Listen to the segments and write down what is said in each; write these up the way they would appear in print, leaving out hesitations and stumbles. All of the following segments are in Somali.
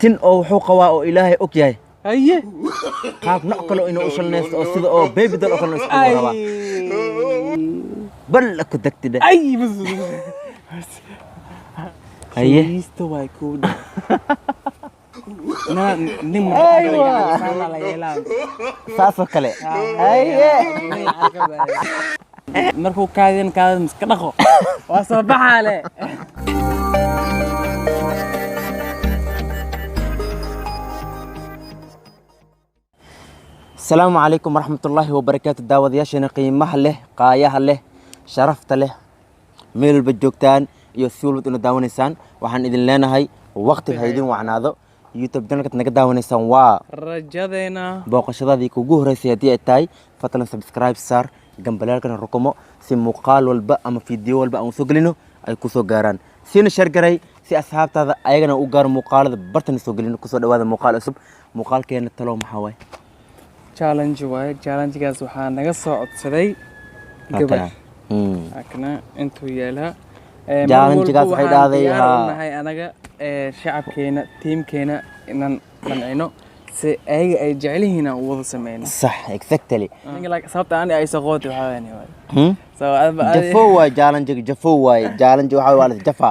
tin oo wuxuu qabaa oo ilaahay og yahay haye qaab nooc kale inuu u shalnaysto oo sida oo baby doll oo kale isku rabaa bal ku dagtida ay bas haye isto way ku na nim la yeelaan saasoo kale haye markuu kaadin iska dhaqo waa soo baxaale السلام عليكم ورحمة الله وبركاته داود ياشين قيمة له قاية له شرفت له ميل البجوكتان يسولت إنه داون إنسان وحن إذن لنا هاي وقت هيدين وعناذو يوتيوب دنك تنك داون إنسان رجدنا بوقش ذي كوجوه رسيتي التاي فتلا سبسكرايب صار جنب لك الرقم سي مقال والبا أما فيديو والبا أو سجلينه أي كوسو جاران سين الشرقري سي أصحاب هذا أيجنا وجار مقال برتني سجلينه كوسو هذا مقال أسب مقال كأنه تلو محاوي challenge way challenge-gaas waxaa naga soo codsaday gabar akna intuu yeela challenge-gaas waxay dhaaday nahay anaga shacabkeena teamkeena inaan qancino si ay jecel yihiin oo wada sameeyno صح exactly like sababta aan ay soo qooti waxaan so jafo way challenge waxa waa la jafa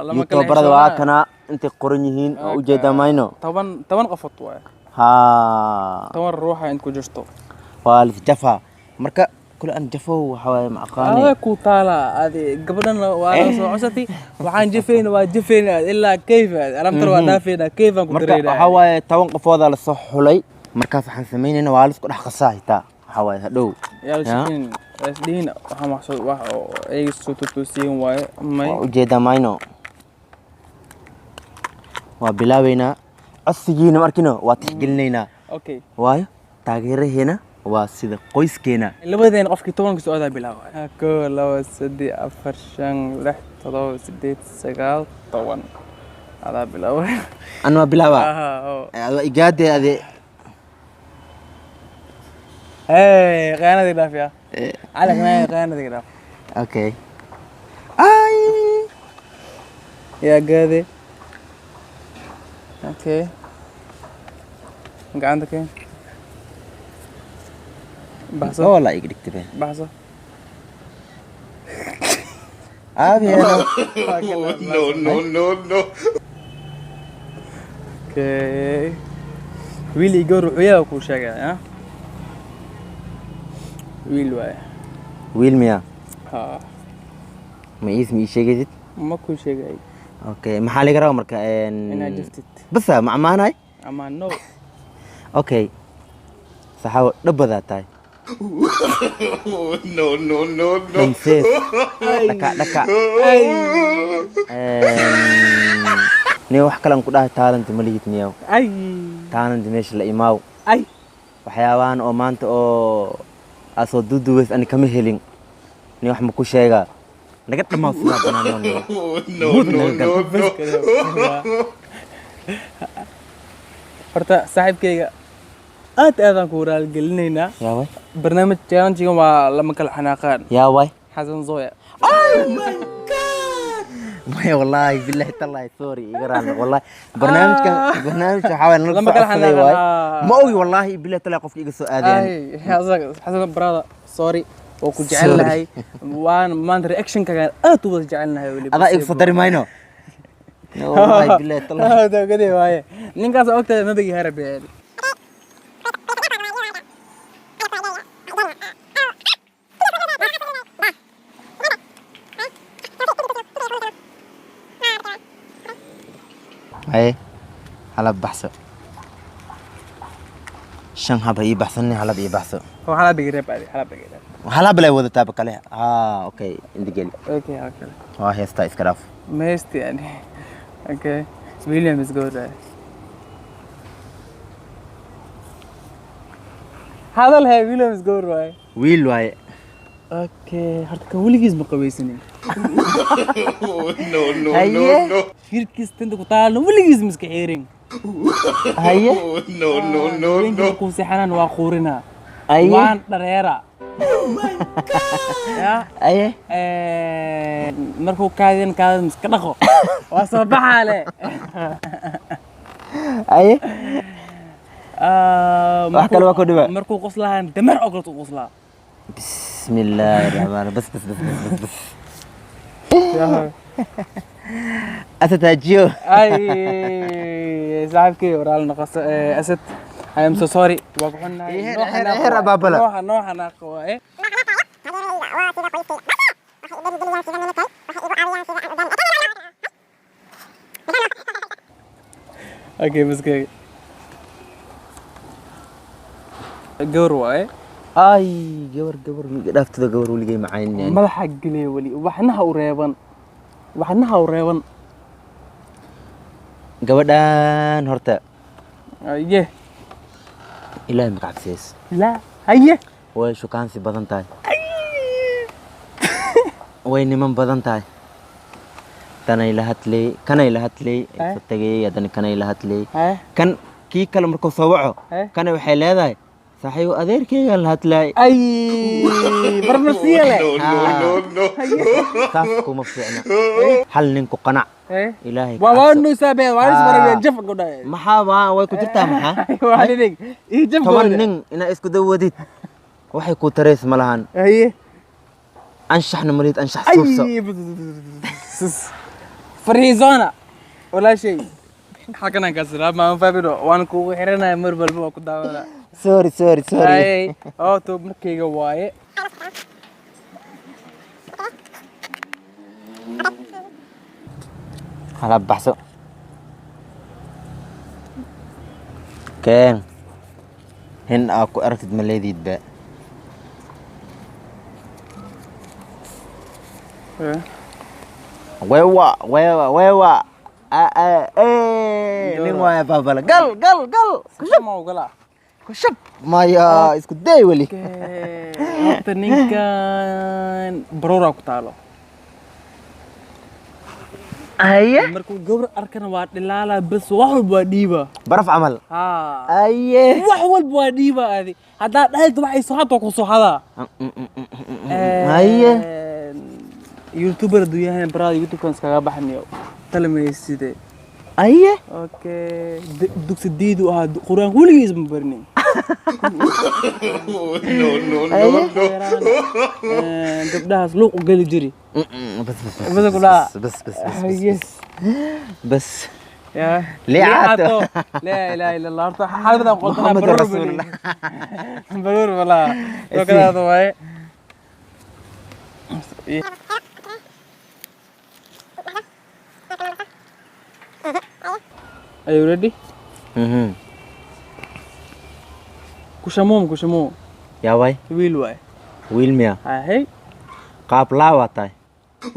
lama kala barada waa kana inta qoran yihiin oo u jeeda mayno 10 qofood way تمر روحه إنكو جشتو والجفا مركا كل أن جفو حواي معقاني هذا كوتالا هذه قبلنا وأنا عصتي وحان جفين وجفين إلا كيف ألم ترى نافينا كيف أنكو مركا حواي توقف هذا للصح حلي مركا في حنسمين إنه والس كل حقصاه تا حواي هدو يا شكين دين هم حصل واحد أي صوت توسين واي ماي وجدا ماينو وبلاوينا أصيجينا مركينو واتحجلنا أوكي وايو تاجره هنا واسيد قويس كينا اللي بدين قفك تون كسؤال بلاو أكو لو سدي أفرشان لح تضو سديت سجال طوان هذا بلاو أنا بلاوا إجادة هذه إيه غانا دي دافيا على غانا دي داف أوكي أي يا جادي اوكي انت عندك ايه بحصة والله يقدر يكتبها بحصة ابي انا نو اوكي ويل يقول ويا وكل شيء ها ويل واي ويل ميا ها ما اسمي شيء جديد ما كل شيء جاي اوكي ما حالي قراو مركا انا جفتت بس مع ماناي اما نو اوكي صحاو دبدا تاي نو بنسيس دكا ني wax kale aan ku dhahay talent ma liid niyow ay talent meesha la imaaw ay waxyaabaan oo maanta oo asoo duduweys ani kama helin ni wax ma ku sheegaa naga dhamaa sida banaan horta saaxiibkayga aad aan ku raal gelinayna yaa way barnaamij challenge-ga waa lama kala xanaaqaan yaa way xasan zooya oh my god ما والله بالله تالله سوري يقرأ والله برنامج حاول نلقى ما أوي والله بالله تالله قف يقص سؤال يعني حسن برادة سوري وكجعلنا هاي وان ما ندري أكشن كان أطول جعلنا هاي هذا يفضل ما ينو والله بالله تالله هذا كذي واي نينكاس وقت ما بيجي هرب يعني ايه هلا بحث شن هبا يبحثني هلا بيبحث هو هلا بيقرب علي هلا بلا وذا تابك عليه اوكي انت قال اوكي اوكي هي ستا اسكراف ميست يعني اوكي ويليام از جود هذا الهي ويليام از جود واي ويل واي اوكي هرتك وليجيز مقويسني نو شركيس تندك طال وليجيز مسك حيرين هيا نو كو سحنان واخورنا ايوه وان دريرا يا ايه markuu kaadin iska dhaqo waa soo baxaale Aye. Wax kale waa ku dhiba. markuu qoslahan dameer oo kale u qoslaa Bismillahirrahmanirrahim. Bas. أتتاجيو ay saaxiibkii waraal noqoso asad I am so sorry waa kuxunaa هر أبابلا. nooxa naaqo waaye okay maskay gawr waaye أي جور دافت ذا جور ولي جاي معين يعني. madaxa gelay wali waxnaha u reeban gabadhan horta aye ilaahay ma cabsiis la haye way shukaansi badan tahay way niman badan tahay tanay la hadlay isu tagay haddana kanay la hadlay kan kii kale markuu soo waco kana waxay leedahay saaxiibo adeerkeyga la hadlay ay barbarsiile saas kuma fiicna hal ninku qanac ilaahay waa nu saabay waa is barabeen jaf ku dhaay maxaa way ku jirtaa maxaa waa dhidig ii jaf toban nin ina isku dawadid waxay ku tareys ma lahan haye anshaxna marid anshax suufso فريزونا ولا شيء حكنا كسر ما فاهمينه وانا كو خيرنا مربل بو كو داولا سوري اي او تو مركيغا واي هلا بحثو كان هن اكو ارتد مليدي با ويوا نين وايا بابلا قل ما وقلا كشب ما يا اسكو داي ولي تنين كان برورا كتالو ايه مركو غبر اركن وا دلالا بس wax walba dhiiba baraf amal ha aye wax walba dhiiba adi hada dhayd waxay soo hada ku soo hada aye youtuber du yahay brad youtube kan iskaga baxniyo talmeyside aye okay dugsi diidu ah quraan waligiis ma barnin no gabdhahaas luuq u gali jiri بس يا ليعاتو لا اله الا الله حالبدا قلتنا محمد برور رسول الله برور والله وكذا هذا واي Are you ready? كشموم يا واي ويل واي ويل ميا هاي قاب لا واتاي no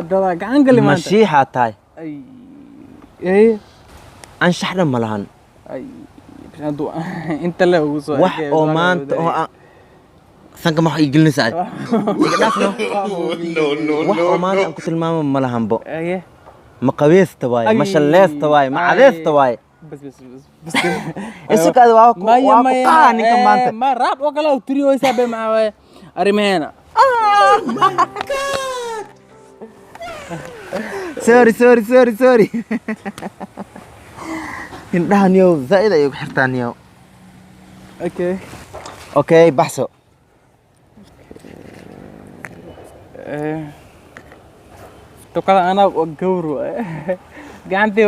ده قاعد قال لي ما انت مشيحة تاي اي ايه انشحنا ملهن اي بس انت لا وصل وح اومان سانك ما يقلني ساعد وح اومان ان كنت الماما ملهن بو ايه مقابيس تواي مشليس تواي معاديس تواي بس اسك هذا واكو قاني كمان ما راب وكلا وتريو يسابي معاه ارمينا سوري indhahan yow zaid ayay ku xirtaan yow okay baxso tokada ana gawro gacantii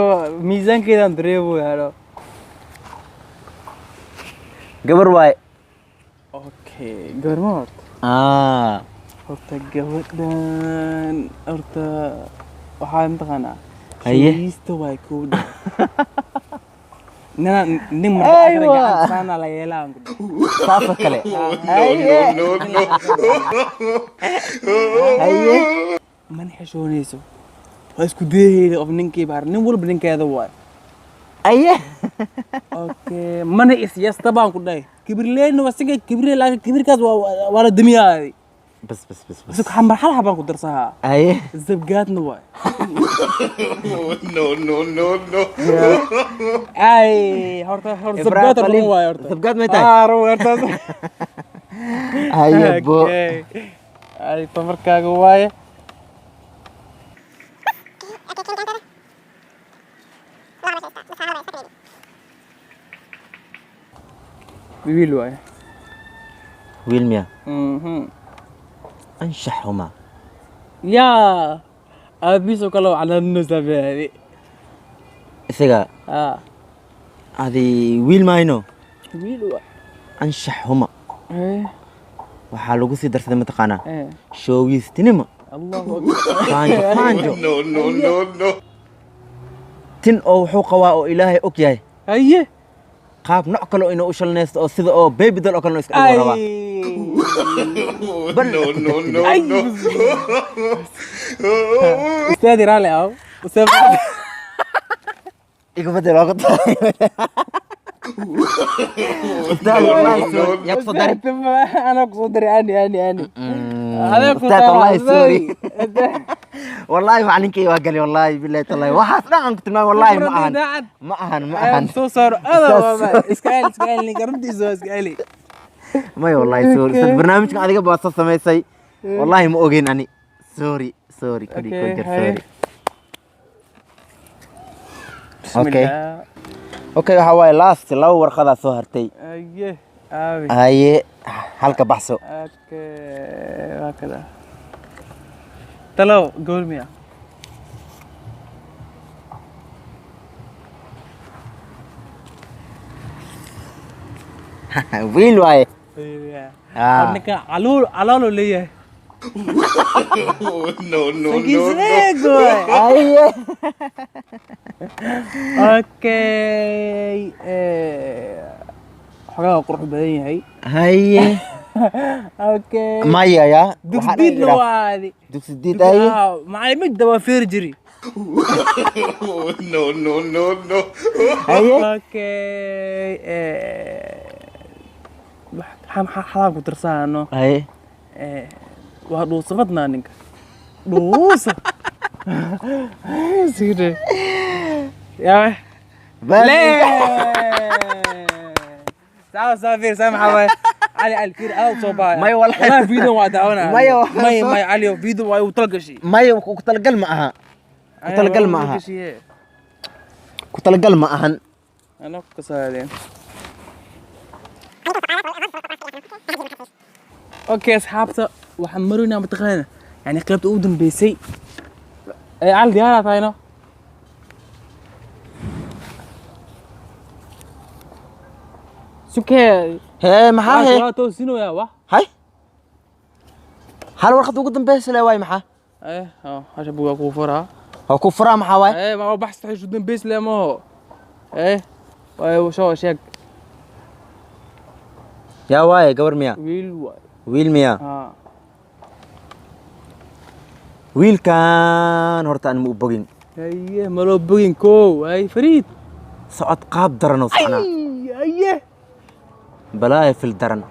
miisaankeedan dareebo yaalo gabar waay okay gabar ma horta gabadhan horta waxaan taqaanaa haysta way ku nin markaa gacan saana la yeelaan saasa kale man xishoonayso waa isku dayayda of ninkii baar nin walba ninkeeda waay okay mana isyasta baan ku dhahay kibirleena wasiga kibirle laakiin kibirkaas waa la damiyaaday بس بس حمر حلها بانكو درسها ايه الزبقات نواي no اي هورتا زبقات نواي هورتا زبقات ما يتاك رو هورتا اي بو اي تمركا واي wiil waaye wiil miya mhm anshaxuma yaa aabihiisoo kale oo calaamino sameeyay isaga adi wiil mayno wiil waa anshaxuma eh waxaa lagu sii darsaday mataqaanaa eh shoogiistinima allahu akbar faanjo faanjo No, no, no, no. tin oo wuxuu qabaa oo ilaahay og yahay haye qaab nooc kale oo inuu u shalnaysto oo sida oo baby doll oo kale inuu iska dhigo rabaa No, no, no, ay no. ustaad raali aw ustaad iga bedel oo qata ustaad wallahi sorry yaa kusoo dari ana kusoo dari ani ustaad wallahi sorry wallahi macalinkay waa gali wallahi billahi tallahi waxaas dhan aan ku tilmaamay wallahi ma ahan soo saaro ada iska eli garantiisa iska eli may wallahi sorry ustaad barnaamijkan adiga baa soo sameysay wallahi ma ogeyn ani sorry kadi ku jar sorry okay waxa waaye last laba warqadaa soo hartay aye aabi haye halka baxso okay waa kada talo goolmiya wiil waaye ninka caloolo leeyahay No, no, no, no. Gisego haye okay xogaa qurux badan yahay haye okay maya ya dugsidiidna waadi dugsidiid haye macalimiinta waa feer jiri No, no, no, no. haye okay xalaal ku tirsaano haye waa dhuusa badnaa ninka dhuusa sire yaa bale سافر سامح علي الكير أو صوبا ماي والله والله فيديو وادعونا ماي علي فيديو وطلق شيء ماي كتلقل معها كتلقل معها كتلقل معها أنا كسالين أوكي أصحابته وحمرونا متخانة يعني قلبت أودن بيسي على ديارة هاينا سكر هي maxaa waa toosino yaa wax hay hal warqad ugu dambeysay la way maxaa hasha buuga ku furaa oo ku furaa maxaa way ma baxs tahay ugu dambeysay la ma way soo sheeg yaa way gabar miya wiil miya wiilkan horta aan ma u bogin haye ma loo bogin ko ay fariid socod qaab daran oo socna haye بلاي في الدرن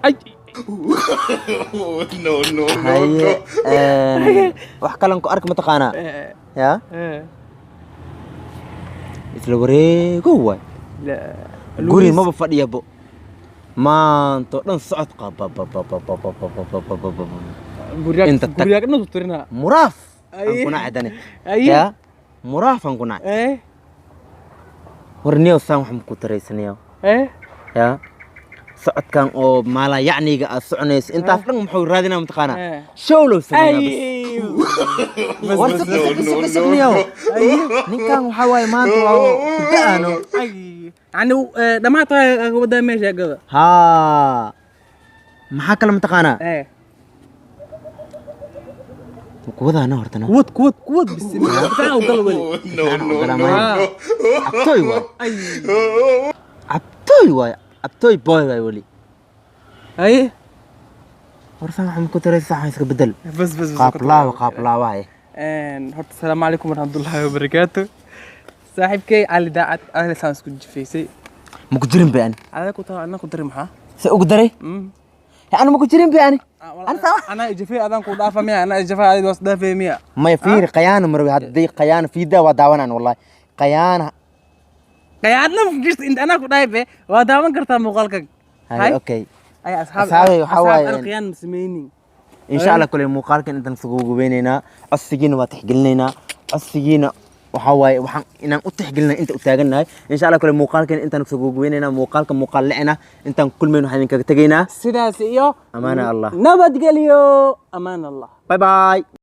No, no, no, هاي وحكى لكم أرك متقانا يا إسلوري جوا لا قولي ما بفضي يا بو ما أنت لن صعد قاب أنت قولي كنا تطرنا مراف أنكنا عدني يا مراف أنكنا ورنيو سامح مكتريسنيو يا سعد كان أو مالا يعني جا سعنيس أنت أفلم محور رادنا متقانا شولو سمينا بس بس نيو نكان وحواي ما أنتوا كدانو يعني دما تا ودا ماشي كذا ها ما حكلا متقانا كودا أنا هرتنا كود بالسمية بتاعه وقال ولي no, no. عبتوي واي عبتوي واي abtoy boy way wali ay warsan waxaan ku taray sax iska bedel bas qaab laawaay horta assalaamu calaykum warahmatullaahi wabarakaatuh saaxiibkay ali daacad ahla saan isku jifaysay ma ku jirin baan ada ku taa anna ku daray maxaa si ugu daray ana ma ku jirin baan ana jifay adan ku dhaafa miya ana jifay adan was dhaafay miya ma fiir qayaana marwi hadii qayaana fiida waa daawanaan wallahi qayaana قيادنا فجرت انت انا كنت دايبه وداون كرتا مقالك هاي اوكي اي اصحابي حواي القيان مسميني ان شاء الله كل مقالك انت نسوق بيننا اسجينا وتحقلنا اسجينا waxa waaye waxaan inaan u tixgelina inta u taagannahay insha Allah kale muuqaalkan intaan soo gogoweynayna muuqaalka muuqaal leena intaan kulmeen waxaan idinkaga tagaynaa sidaas iyo amaana Allah nabadgelyo amaana Allah bye bye